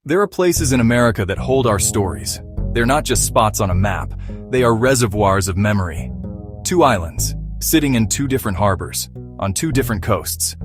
There are places in America that hold our stories. They're not just spots on a map, they are reservoirs of memory. Two islands, sitting in two different harbors, on two different coasts.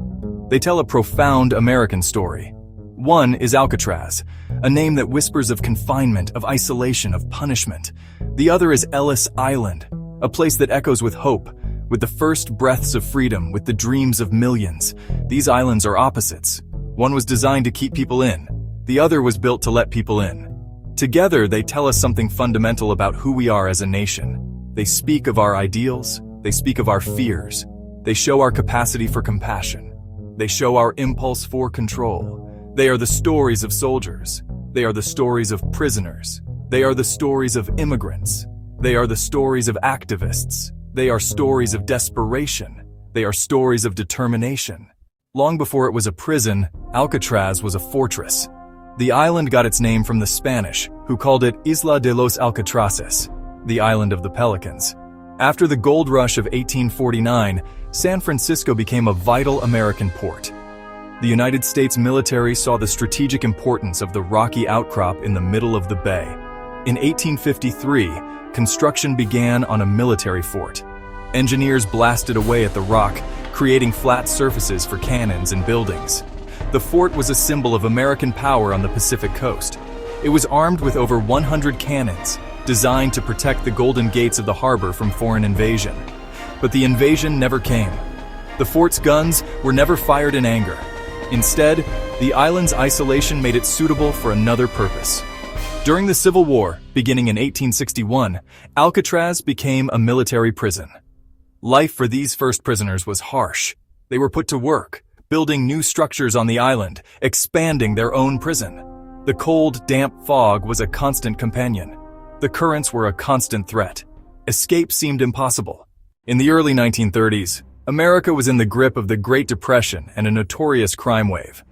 They tell a profound American story. One is Alcatraz, a name that whispers of confinement, of isolation, of punishment. The other is Ellis Island, a place that echoes with hope, with the first breaths of freedom, with the dreams of millions. These islands are opposites. One was designed to keep people in. The other was built to let people in. Together, they tell us something fundamental about who we are as a nation. They speak of our ideals. They speak of our fears. They show our capacity for compassion. They show our impulse for control. They are the stories of soldiers. They are the stories of prisoners. They are the stories of immigrants. They are the stories of activists. They are stories of desperation. They are stories of determination. Long before it was a prison, Alcatraz was a fortress. The island got its name from the Spanish, who called it Isla de los Alcatraces, the Island of the Pelicans. After the gold rush of 1849, San Francisco became a vital American port. The United States military saw the strategic importance of the rocky outcrop in the middle of the bay. In 1853, construction began on a military fort. Engineers blasted away at the rock, creating flat surfaces for cannons and buildings. The fort was a symbol of American power on the Pacific coast. It was armed with over 100 cannons, designed to protect the golden gates of the harbor from foreign invasion. But the invasion never came. The fort's guns were never fired in anger. Instead, the island's isolation made it suitable for another purpose. During the Civil War, beginning in 1861, Alcatraz became a military prison. Life for these first prisoners was harsh. They were put to work, building new structures on the island, expanding their own prison. The cold, damp fog was a constant companion. The currents were a constant threat. Escape seemed impossible. In the early 1930s, America was in the grip of the Great Depression and a notorious crime wave.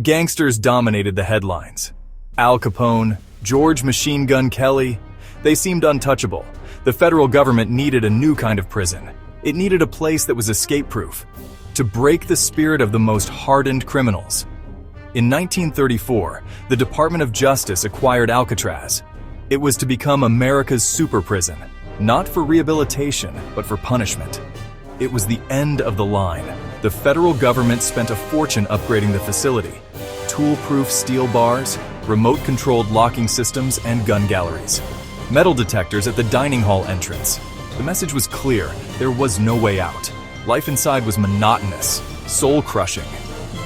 Gangsters dominated the headlines. Al Capone, George Machine Gun Kelly, they seemed untouchable. The federal government needed a new kind of prison. It needed a place that was escape-proof, to break the spirit of the most hardened criminals. In 1934, the Department of Justice acquired Alcatraz. It was to become America's super prison, not for rehabilitation, but for punishment. It was the end of the line. The federal government spent a fortune upgrading the facility. Tool-proof steel bars, remote-controlled locking systems, and gun galleries. Metal detectors at the dining hall entrance. The message was clear: there was no way out. Life inside was monotonous, soul-crushing.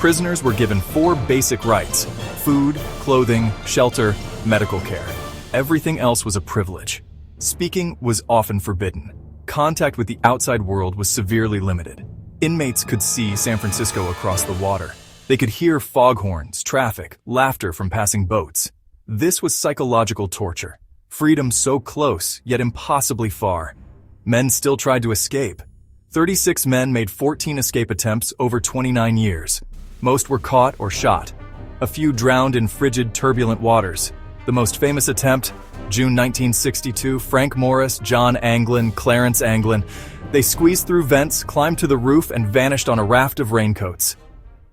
Prisoners were given 4 basic rights: food, clothing, shelter, medical care. Everything else was a privilege. Speaking was often forbidden. Contact with the outside world was severely limited. Inmates could see San Francisco across the water. They could hear foghorns, traffic, laughter from passing boats. This was psychological torture. Freedom so close, yet impossibly far. Men still tried to escape. 36 men made 14 escape attempts over 29 years. Most were caught or shot. A few drowned in frigid, turbulent waters. The most famous attempt, June 1962, Frank Morris, John Anglin, Clarence Anglin. They squeezed through vents, climbed to the roof, and vanished on a raft of raincoats.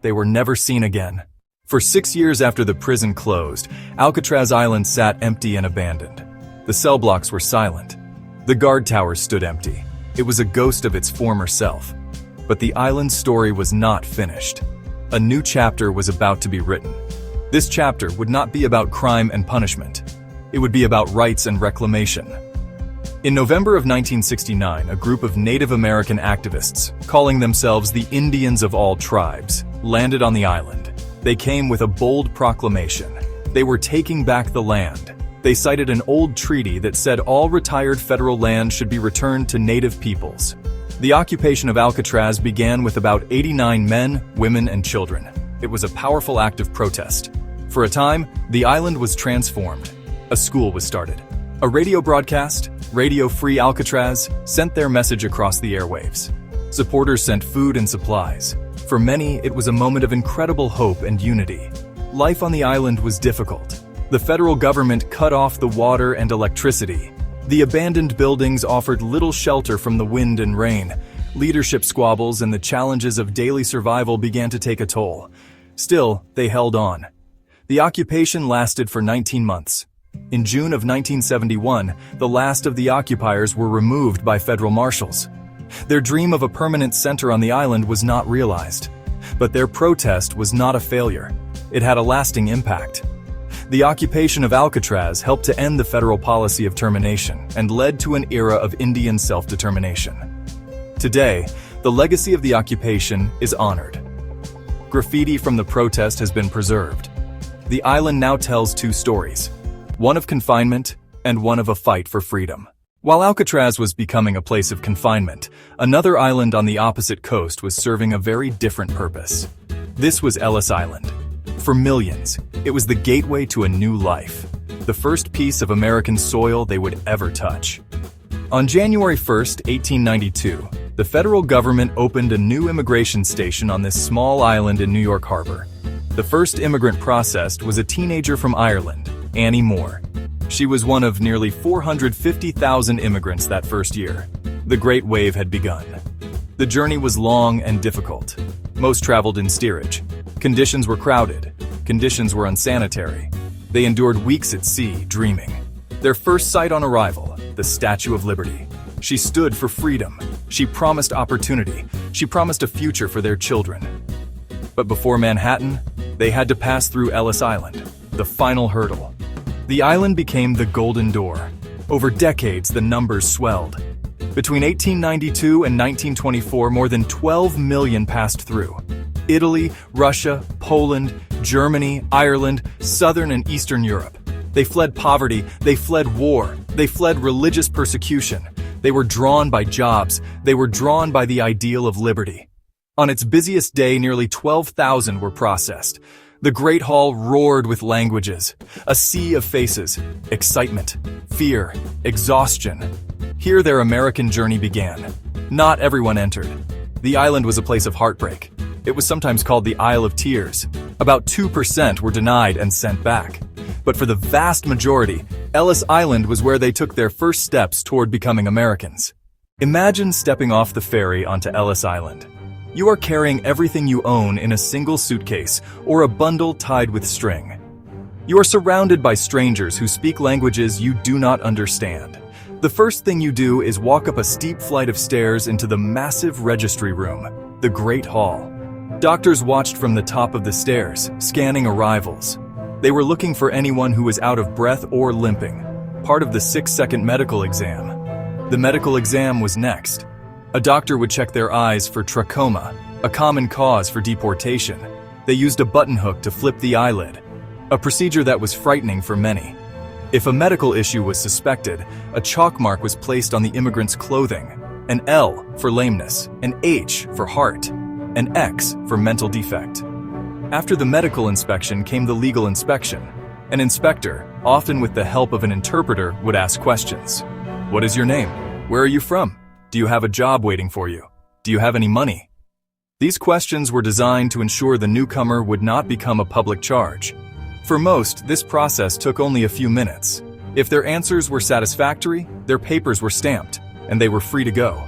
They were never seen again. For 6 years after the prison closed, Alcatraz Island sat empty and abandoned. The cell blocks were silent. The guard towers stood empty. It was a ghost of its former self. But the island's story was not finished. A new chapter was about to be written. This chapter would not be about crime and punishment. It would be about rights and reclamation. In November of 1969, a group of Native American activists, calling themselves the Indians of all tribes, landed on the island. They came with a bold proclamation. They were taking back the land. They cited an old treaty that said all retired federal land should be returned to Native peoples. The occupation of Alcatraz began with about 89 men, women, and children. It was a powerful act of protest. For a time, the island was transformed. A school was started. A radio broadcast, Radio Free Alcatraz, sent their message across the airwaves. Supporters sent food and supplies. For many, it was a moment of incredible hope and unity. Life on the island was difficult. The federal government cut off the water and electricity. The abandoned buildings offered little shelter from the wind and rain. Leadership squabbles and the challenges of daily survival began to take a toll. Still, they held on. The occupation lasted for 19 months. In June of 1971, the last of the occupiers were removed by federal marshals. Their dream of a permanent center on the island was not realized. But their protest was not a failure. It had a lasting impact. The occupation of Alcatraz helped to end the federal policy of termination and led to an era of Indian self-determination. Today, the legacy of the occupation is honored. Graffiti from the protest has been preserved. The island now tells two stories, one of confinement and one of a fight for freedom. While Alcatraz was becoming a place of confinement, another island on the opposite coast was serving a very different purpose. This was Ellis Island. For millions, it was the gateway to a new life, the first piece of American soil they would ever touch. On January 1, 1892, the federal government opened a new immigration station on this small island in New York Harbor. The first immigrant processed was a teenager from Ireland, Annie Moore. She was one of nearly 450,000 immigrants that first year. The Great Wave had begun. The journey was long and difficult. Most traveled in steerage. Conditions were crowded. Conditions were unsanitary. They endured weeks at sea, dreaming. Their first sight on arrival, the Statue of Liberty. She stood for freedom. She promised opportunity. She promised a future for their children. But before Manhattan, they had to pass through Ellis Island, the final hurdle. The island became the Golden Door. Over decades, the numbers swelled. Between 1892 and 1924, more than 12 million passed through. Italy, Russia, Poland, Germany, Ireland, Southern and Eastern Europe. They fled poverty, they fled war, they fled religious persecution. They were drawn by jobs, they were drawn by the ideal of liberty. On its busiest day, nearly 12,000 were processed. The Great Hall roared with languages, a sea of faces, excitement, fear, exhaustion. Here their American journey began. Not everyone entered. The island was a place of heartbreak. It was sometimes called the Isle of Tears. About 2% were denied and sent back. But for the vast majority, Ellis Island was where they took their first steps toward becoming Americans. Imagine stepping off the ferry onto Ellis Island. You are carrying everything you own in a single suitcase or a bundle tied with string. You are surrounded by strangers who speak languages you do not understand. The first thing you do is walk up a steep flight of stairs into the massive registry room, the Great Hall. Doctors watched from the top of the stairs, scanning arrivals. They were looking for anyone who was out of breath or limping, part of the 6-second medical exam. The medical exam was next. A doctor would check their eyes for trachoma, a common cause for deportation. They used a button hook to flip the eyelid, a procedure that was frightening for many. If a medical issue was suspected, a chalk mark was placed on the immigrant's clothing, an L for lameness, an H for heart, an X for mental defect. After the medical inspection came the legal inspection. An inspector, often with the help of an interpreter, would ask questions. What is your name? Where are you from? Do you have a job waiting for you? Do you have any money? These questions were designed to ensure the newcomer would not become a public charge. For most, this process took only a few minutes. If their answers were satisfactory, their papers were stamped, and they were free to go.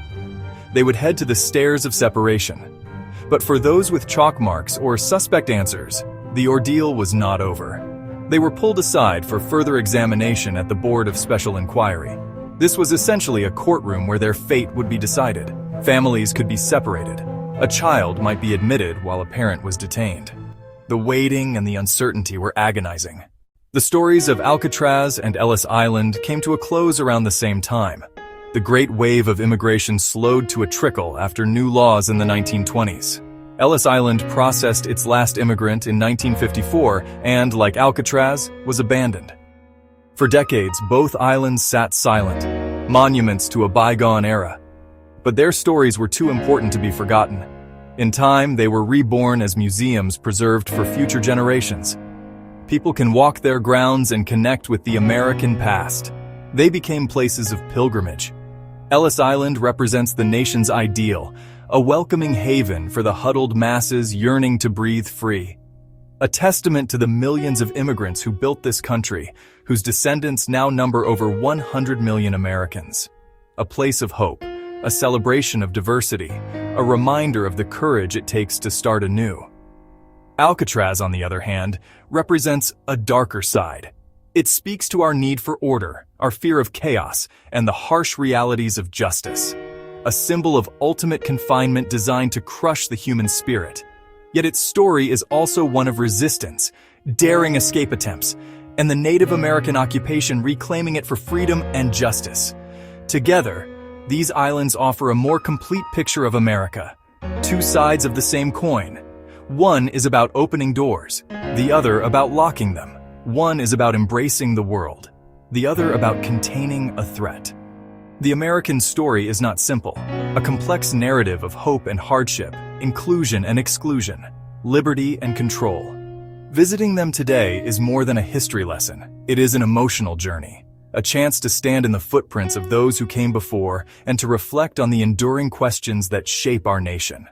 They would head to the stairs of separation. But for those with chalk marks or suspect answers, the ordeal was not over. They were pulled aside for further examination at the Board of Special Inquiry. This was essentially a courtroom where their fate would be decided. Families could be separated. A child might be admitted while a parent was detained. The waiting and the uncertainty were agonizing. The stories of Alcatraz and Ellis Island came to a close around the same time. The great wave of immigration slowed to a trickle after new laws in the 1920s. Ellis Island processed its last immigrant in 1954 and, like Alcatraz, was abandoned. For decades, both islands sat silent, monuments to a bygone era. But their stories were too important to be forgotten. In time, they were reborn as museums preserved for future generations. People can walk their grounds and connect with the American past. They became places of pilgrimage. Ellis Island represents the nation's ideal, a welcoming haven for the huddled masses yearning to breathe free. A testament to the millions of immigrants who built this country, whose descendants now number over 100 million Americans. A place of hope, a celebration of diversity, a reminder of the courage it takes to start anew. Alcatraz, on the other hand, represents a darker side. It speaks to our need for order, our fear of chaos, and the harsh realities of justice. A symbol of ultimate confinement designed to crush the human spirit. Yet its story is also one of resistance, daring escape attempts, and the Native American occupation reclaiming it for freedom and justice. Together, these islands offer a more complete picture of America. Two sides of the same coin. One is about opening doors, the other about locking them. One is about embracing the world, the other about containing a threat. The American story is not simple, a complex narrative of hope and hardship, inclusion and exclusion, liberty and control. Visiting them today is more than a history lesson. It is an emotional journey, a chance to stand in the footprints of those who came before and to reflect on the enduring questions that shape our nation.